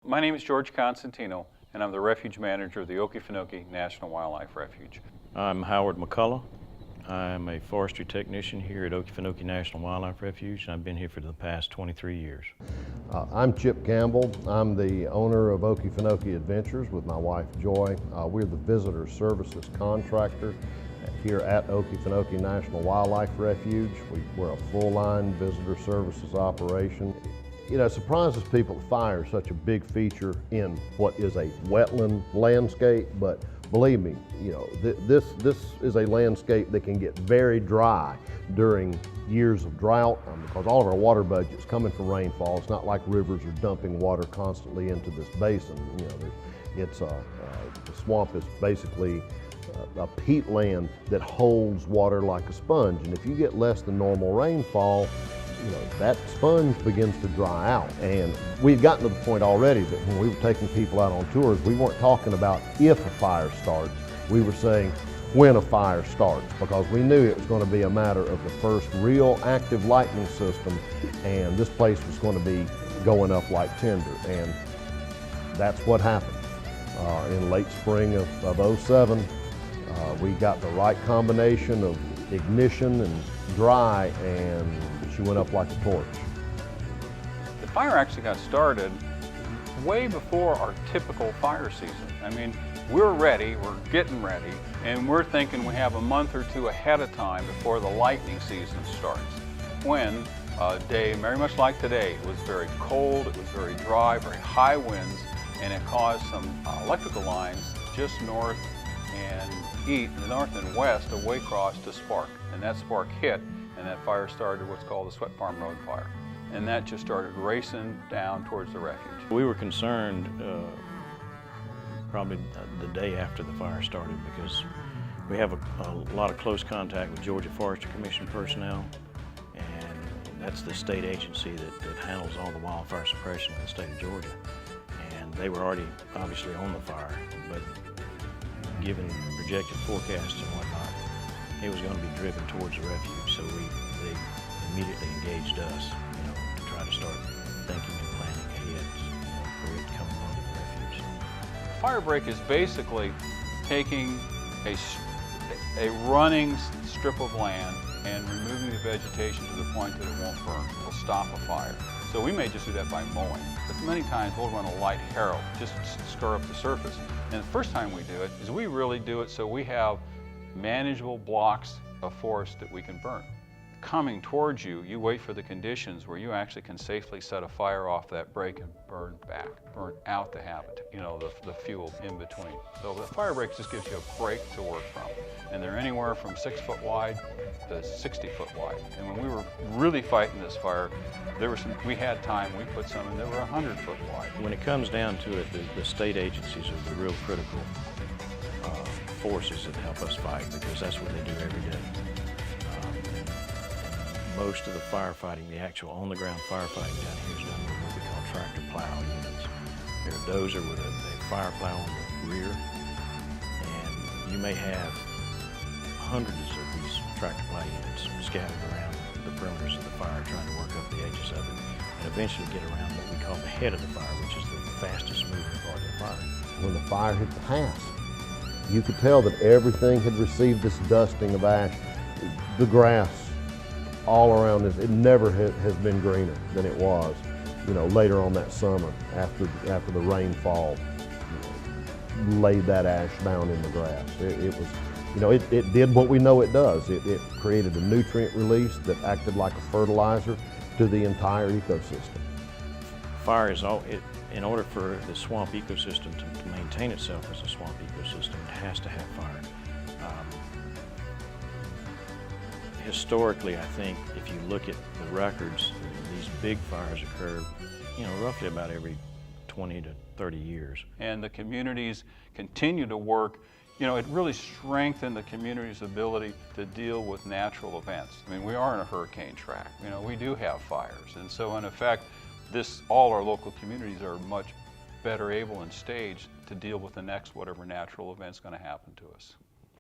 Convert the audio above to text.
My name is George Constantino, and I'm the Refuge Manager of the Okefenokee National Wildlife Refuge. I'm Howard McCullough. I'm a forestry technician here at Okefenokee National Wildlife Refuge, and I've been here for the past 23 years. I'm Chip Campbell. I'm the owner of Okefenokee Adventures with my wife Joy. We're the visitor services contractor here at Okefenokee National Wildlife Refuge. We're a full-line visitor services operation. You know, it surprises people that fire is such a big feature in what is a wetland landscape, but believe me, you know, this is a landscape that can get very dry during years of drought because all of our water budget's coming from rainfall. It's not like rivers are dumping water constantly into this basin. You know, the swamp is basically a peatland that holds water like a sponge, and if you get less than normal rainfall, you know, that sponge begins to dry out. And we've gotten to the point already that when we were taking people out on tours, we weren't talking about if a fire starts, we were saying when a fire starts, because we knew it was going to be a matter of the first real active lightning system, and this place was going to be going up like tinder. And that's what happened. In late spring of 07, we got the right combination of ignition and dry, and she went up like a torch. The fire actually got started way before our typical fire season. I mean, we're ready, we're getting ready, and we're thinking we have a month or two ahead of time before the lightning season starts. When a day very much like today, it was very cold, it was very dry, very high winds, and it caused some electrical lines just north and north and west of Waycross to spark, and that spark hit, and that fire started what's called the Sweat Farm Road fire, and that just started racing down towards the refuge. We were concerned probably the day after the fire started, because we have a lot of close contact with Georgia Forestry Commission personnel, and that's the state agency that handles all the wildfire suppression in the state of Georgia. And they were already obviously on the fire, but given projected forecasts and whatnot, it was going to be driven towards the refuge. So they immediately engaged us, you know, to try to start thinking and planning ahead, you know, for it coming onto the refuge. Fire break is basically taking a running strip of land and removing the vegetation to the point that it won't burn. It will stop a fire. So we may just do that by mowing, but many times we'll run a light harrow just to stir up the surface. And the first time we do it is we really do it so we have manageable blocks of forest that we can burn. Coming towards you, you wait for the conditions where you actually can safely set a fire off that break and burn out the habitat, you know, the fuel in between. So the fire break just gives you a break to work from. And they're anywhere from 6 foot wide to 60 foot wide. And when we were really fighting this fire, we had time, we put some in, they were 100 foot wide. When it comes down to it, the state agencies are the real critical forces that help us fight, because that's what they do every day. Most of the firefighting, the actual on-the-ground firefighting down here is done with what we call tractor plow units. They're a dozer with a fire plow on the rear, and you may have hundreds of these tractor plow units scattered around the perimeters of the fire, trying to work up the edges of it, and eventually get around what we call the head of the fire, which is the fastest moving part of the fire. When the fire hit the pass, you could tell that everything had received this dusting of ash. The grass all around this, it never has been greener than it was, you know, later on that summer after the rainfall, you know, laid that ash down in the grass. It was, you know, it did what we know it does. It created a nutrient release that acted like a fertilizer to the entire ecosystem. Fire is in order for the swamp ecosystem to maintain itself as a swamp ecosystem, it has to have fire. Historically, I think if you look at the records, these big fires occur, you know, roughly about every 20 to 30 years. And the communities continue to work. You know, it really strengthened the community's ability to deal with natural events. I mean, we are in a hurricane track. You know, we do have fires. And so in effect, all our local communities are much better able and staged to deal with the next whatever natural event's going to happen to us.